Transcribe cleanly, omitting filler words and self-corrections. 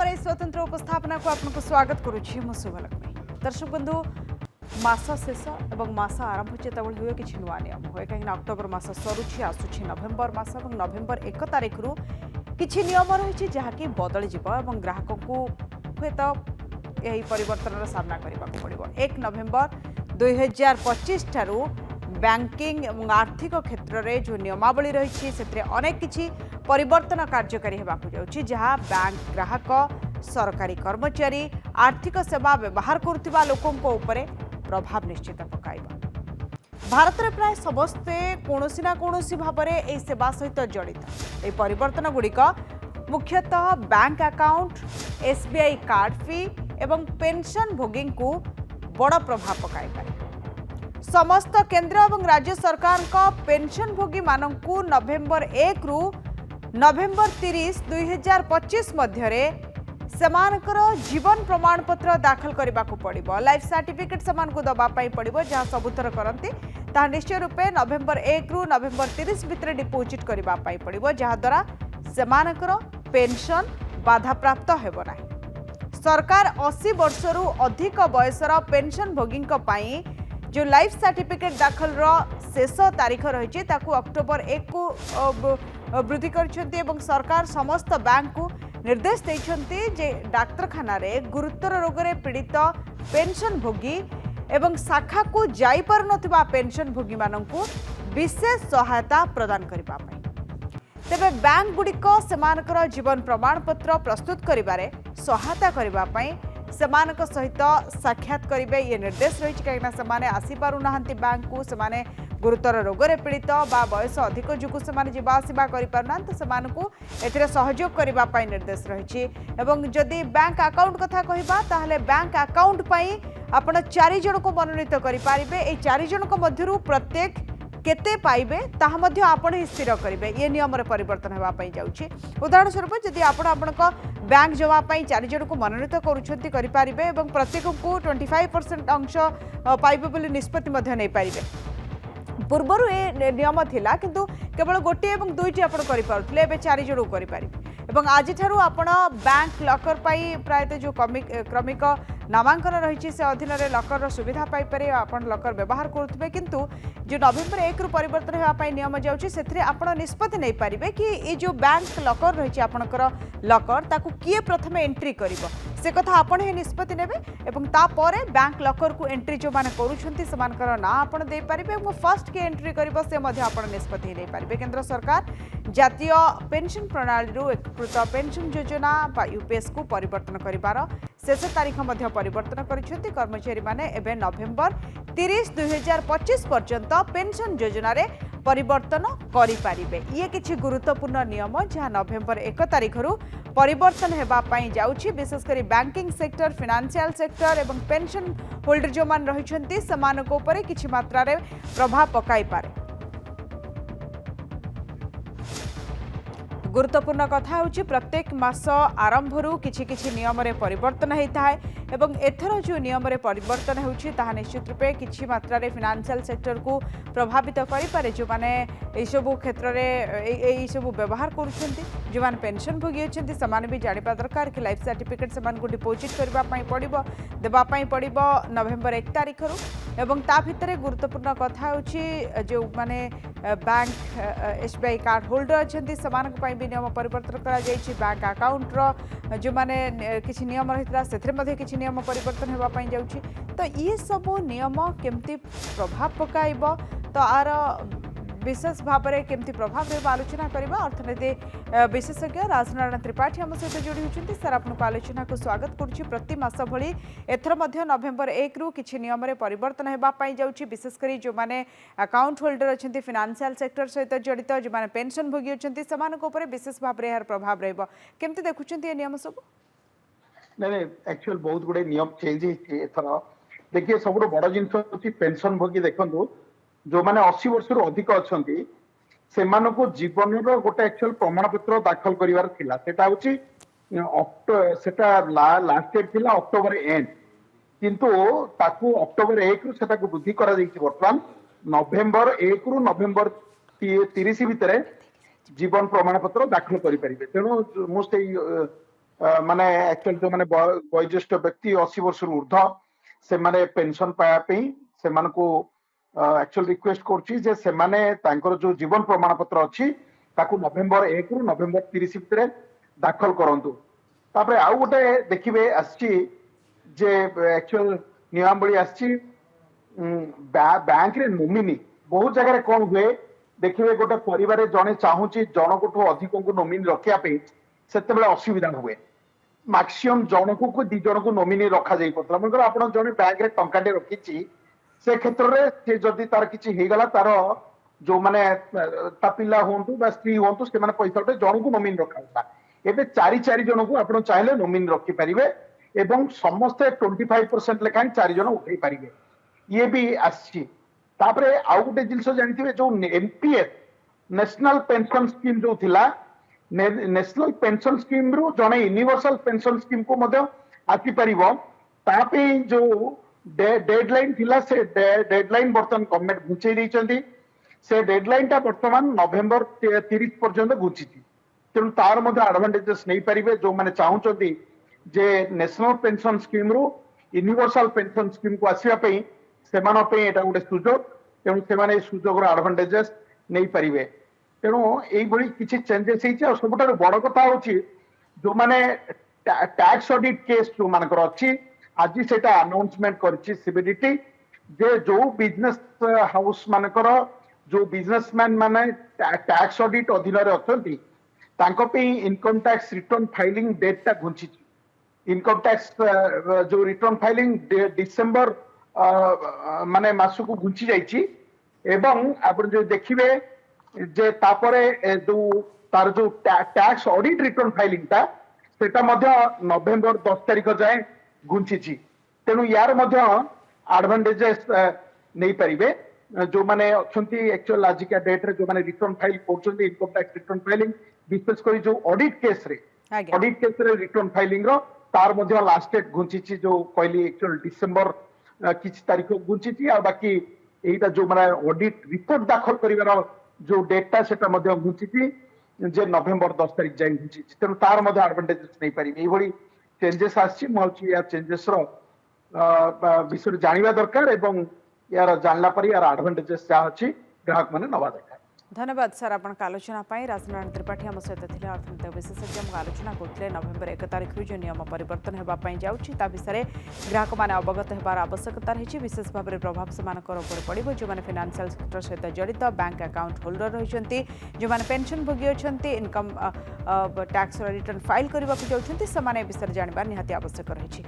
आमर स्वतंत्र उपस्थापना को आपको स्वागत करुच्ची शुभलक्ष्मी। दर्शक बंधु मास शेष और मास आरंभ जिते हुए कि नुआ नियम हुए कहीं अक्टोबर मास सरुची आसुची नवेम्बर मास और नवेम्बर 1 तारिख रु किछि नियम रही जहाँकि बदल और ग्राहक को हे तो यही परिवर्तन सामना करने पड़ो। 1 नवेम्बर 2025 ठारू बैंकिंग और आर्थिक क्षेत्र में जो नियमावली रही से अनेक किछि परिवर्तन कार्यकारी होगाक जाउछि जहाँ बैंक ग्राहक सरकारी कर्मचारी आर्थिक सेवा व्यवहार करुवा लोकों उपरे प्रभाव निश्चित पकाइबा। भारत में प्राय समस्ते कौनसी ना कौनसी भाव में यह सेवा सहित जड़ित। यह परिवर्तन गुड़िक मुख्यतः बैंक अकाउंट एसबीआई कार्ड फी एवं पेंशन भोगी को बड़ प्रभाव पकाइपारे। समस्त केंद्र और राज्य सरकार का पेंशन भोगी मानकु नवेम्बर 1 रु नवेम्बर 30, 2025 मध्य सेमानकर जीवन प्रमाण पत्र दाखल करने को पड़ो। लाइफ सर्टिफिकेट सेमानकु दबापाई पड़ो जहाँ सबुथर करती ता निश्चय रूपे नवेम्बर 1 रु नवेम्बर 30 भितर डिपोजिट करने पड़ो जहाँ द्वारा सेमानकर पेंशन बाधा प्राप्त हेबो नाही। सरकार 80 वर्ष रु अधिक बयसर पेंशन भोगी जो लाइफ सर्टिफिकेट दाखल शेष तारीख रही अक्टोबर 1 को वृद्धि कर सरकार समस्त बैंक को निर्देश देते जे डाक्तरखाना रे गुरुतर रोग रे पीड़ित पेंशन भोगी एवं शाखा को जाई पार नथिबा पेंशन भोगी मानकु विशेष सहायता प्रदान करबा पई। तेबे बैंक गुड़िक सेमानकर जीवन प्रमाण पत्र प्रस्तुत करिबारे सहायता करबा पई सेमानक सहित साक्षात करेंगे ये निर्देश रही कहीं से आसी पारु नाहंती बैंक को सेमाने गुरुतर रोगरे पीड़ित बा बयस अधिक जो से जावासवा कर सहयोग करने निर्देश रही। एवं जदि बैंक अकाउंट कथा कहबा ताहले बैंक अकाउंट पई आपण 4 जन को मनोनीत करेंगे। ये 4 जन मध्य प्रत्येक केते पाइबे ताहा मध्य आपण ही स्थिर करेंगे। ये नियम परिवर्तन होगापाई जाउछि। उदाहरण स्वरूप जदि आपण आपनका बैंक जमा 4 जन को मनोनीत करुछंती करि पारिबे एवं प्रत्येक को 25% अंश पाइबे बोली निष्पत्ति मध्य नै पारिबे। पूर्वरु ए नियम थिला किंतु केवल गोटे एवं दुईटी आपण करि पारुथले एबे 4 जन को करि पारिबे। एवं आज ठारू आपण बैंक लकर पाई प्रायतः जो क्रमिक नामांकन रही से अधीन लकर सुविधा पाइपर आपन लकर व्यवहार करुवे किंतु जो नवेम्बर 1 रु परिवर्तन होगापाई नियम जाउछि सेथरे आपण निष्पत्ति नहीं पारिबे कि ये जो बैंक लकर रही आपणकर लकर ताकू किए प्रथमे एंट्री करिवो से कथा आपण ही निष्पत्ति नेबे एवं तापरे बैंक लकर को एंट्री जो माने करूछंती समानकर ना आपण दे पारिबे एवं फर्स्ट के एंट्री करिवो से मध्ये आपण निष्पत्ति नहीं पारिबे। केंद्र सरकार जातीय पेंशन प्रणाली रु एकीकृत पेंशन योजना बा यूपीएस को परिवर्तन करिवार शेष तारीख मध्य परिवर्तन करिसेंती। कर्मचारी माने एबे नवेम्बर 30, 2025 पर्यंत पेंशन योजना रे परिवर्तन करि पारिबे। ये किछि गुरुत्वपूर्ण नियम जहाँ नवेम्बर 1 तारिख रु परिवर्तन हेबा पई जाउछि। विशेषकर बैंकिंग सेक्टर फाइनेंशियल सेक्टर एवं पेंशन होल्डर जो मान रहिसेंती समानक उपरे किछि मात्रा रे प्रभाव पकाई पारे। गुरुत्वपूर्ण कथा होछि प्रत्येक मास आरंभ रु किछि किछि नियम रे परिवर्तन होता है एवं एथर जो नियम रे परिवर्तन होछि ताहा निश्चित रूपे किछि मात्रा रे फाइनेंशियल सेक्टर को प्रभावित करि पारे। जो माने ए सब क्षेत्र रे ए सब व्यवहार करूछंती जो माने पेंशन भोगी अछंती समान भी जानिबा दरकार कि लाइफ सर्टिफिकेट समान को डिपोजिट करबा पई पड़िबो देबा पई पड़िबो नवेम्बर 1 तारिख रु एवं ता भितरे गुरुत्वपूर्ण कथा होछि जो माने बैंक एसबीआई कार्ड होल्डर अछंती समान पई नियम परिवर्तन करा जायछि। बैंक अकाउंट रो जो माने किछि नियम रहितला सेथरे मध्ये किछि नियम परिवर्तन हेबा पई जाउछि। तो ये सब नियम केमती प्रभाव पकाइबो तो आर विशेष भाव में केमती प्रभाव रहा आलोचना करबा। अर्थनीति विशेषज्ञ राजनारायण त्रिपाठी आम सहित जोड़ी होती सर आपको आलोचना को स्वागत करुच्ची। प्रति मास भली एथर मध्य नवेम्बर 1 रु किछि नियम रे परिवर्तन हेबा पई जाउछि। विशेषकर जो माने अकाउंट होल्डर अछंती फाइनेंशियल सेक्टर सहित जड़ित जो माने पेंशन भोगी अछंती समानक ऊपर विशेष भाव रे यार प्रभाव रहबो केमती देखुछंती ये नियम सब। नहीं एक्चुअल बहुत गुडे नियम चेंज एथर देखिए सब बड़ जिनस होछि पेंशन भोगी देखंतु जो माने 80 वर्ष रु अधिक अछंती सेमानको जीवन रो गोटे एक्चुअल प्रमाण पत्र दाखल करिवार थिला सेटा होछि सेटा लास्ट डेट थिला अक्टोबर एंड किंतु ताकू अक्टोबर 1 रु सेटा को वृद्धि करा दैछि। वर्तमान नवेम्बर 1 रु नवेम्बर 30 भितर जीवन प्रमाण पत्र दाखल करि परिबे। तेणु मु ମାନେ ଆକ୍ଚୁଆଲି जो माने वयोज्येष्ठ व्यक्ति 80 वर्ष ऊर्ध्व से माने पेंशन पाया पे सेमानकु एक्चुअली रिक्वेस्ट करछि जे सेमाने तांकर जो जीवन प्रमाण पत्र अछि ताकू नवेम्बर 1 रु नवेम्बर 30 भितरे दाखल करंतु तापरे आउ गोटे देखिबे आछि जे एक्चुअल नियमावली आछि बैंक रे नोमिनी बहुत जगह कौन हुए देखिए गोटे परिवार जड़े चाहूँगी जनक अधिक को नोमिनी रखा से असुविधा हुए मैक्सीम जन को दी जन को नोमिनी रखा जाई पड़ता मतलब आप जड़े बैंक रे टंकाटे रखी से क्षेत्र में से जदि तार किसी होगला तार जो माने ता पिला हूँ स्त्री हूँ से पैसा उठे जन को नोमिनी रखा एवं चारि चारि जन को आप चाहिए नोमिनी रखिपारे एवं समस्ते 25% लेखाएं 4 जन उठे पारे ये भी आसी तापरे आउ गोटे जिनस जानते जो एनपीएस नेशनल पेंशन स्कीम जो थिला नेशनल पेंशन स्कीम रु जने यूनिवर्सल पेंशन स्कीम को मध्य आसी परिबो तापे जो डेडलाइन थिला से डेडलाइन बर्तमान गवर्नमेंट घुंचई दैचंती से डेडलाइन ता वर्तमान नवेम्बर 30 पर्यंत घुंचीची तेणु तार मध्य एडवांटेजेस नहीं पारिबे जो माने चाहूचंती जे नेशनल पेंशन स्कीम रु यूनिवर्सल पेंशन स्कीम को आसीबा पई सेमान पे एटा गोटे सुजोग तेणु से सुजोगर एडवांटेजेस नहीं पारिबे तेणु यही किसी चेंजेस होती सब बड़ कथा हूँ जो मैंने टैक्स ऑडिट केस जो मानकर अच्छी आज से अनाउंसमेंट करछि सीबीडीटी जे जो बिजनेस हाउस मानकर जो बिजनेसमैन माने टैक्स ऑडिट अधीन अच्छी income tax return filing date टा घुंची इनकम टैक्स जो रिटर्न फाइलिंग डिसेंबर माने मास को घुंची जाइछि एवं आपण जो देखिबे जे तापरे जो तार जो टैक्स ऑडिट रिटर्न फाइलिंग ता सेटा मध्य नवेम्बर 10 तारिख जाए घुंची तेणु यार मध्य एडवांटेजेस नहीं पारिबे जो माने अछंती एक्चुअल आज का डेट रे जो माने रिटर्न फाइल करछंती इनकम टैक्स रिटर्न फाइलिंग विशेष करी जो ऑडिट केस रे रिटर्न फाइलिंग रो तार मध्य लास्ट डेट घुंची जो कहली एक्चुअल डिसेंबर किछि तारिख घुंची आ बाकी एटा जो माने ऑडिट रिपोर्ट दाखल करिवार जो डेटा सेटा मध्य घुंची जे नवेम्बर 10 तारिख जाए घुंची तेणु तार मध्य एडवांटेजेस नहीं पारिबे एभली चेंजेस आछि मल्ची या चेंजेस रो विषय जानिबा दरकार एवं यार जानला पर यार एडवांटेजेस जा अछि ग्राहक माने नवा दरकार। धन्यवाद सर आपण आलोचना राजनारायण त्रिपाठी आम सहित थे अर्थनीति विशेषज्ञ आलोचना करते नवेम्बर 1 तारिख जो नियम परिवर्तन होगापी जाऊँगी विषय ग्राहक मैंने अवगत होबार आवश्यकता रही विशेष भाव में प्रभाव से पड़ो जो मैंने फाइनेंशियल सेक्टर सहित जड़ित बैंक अकाउंट होल्डर रही जो मैंने पेंशन भोगी अच्छा इनकम टैक्स रिटर्न फाइल करने को जाऊँगी से विषय जानवर निहाती आवश्यक रही।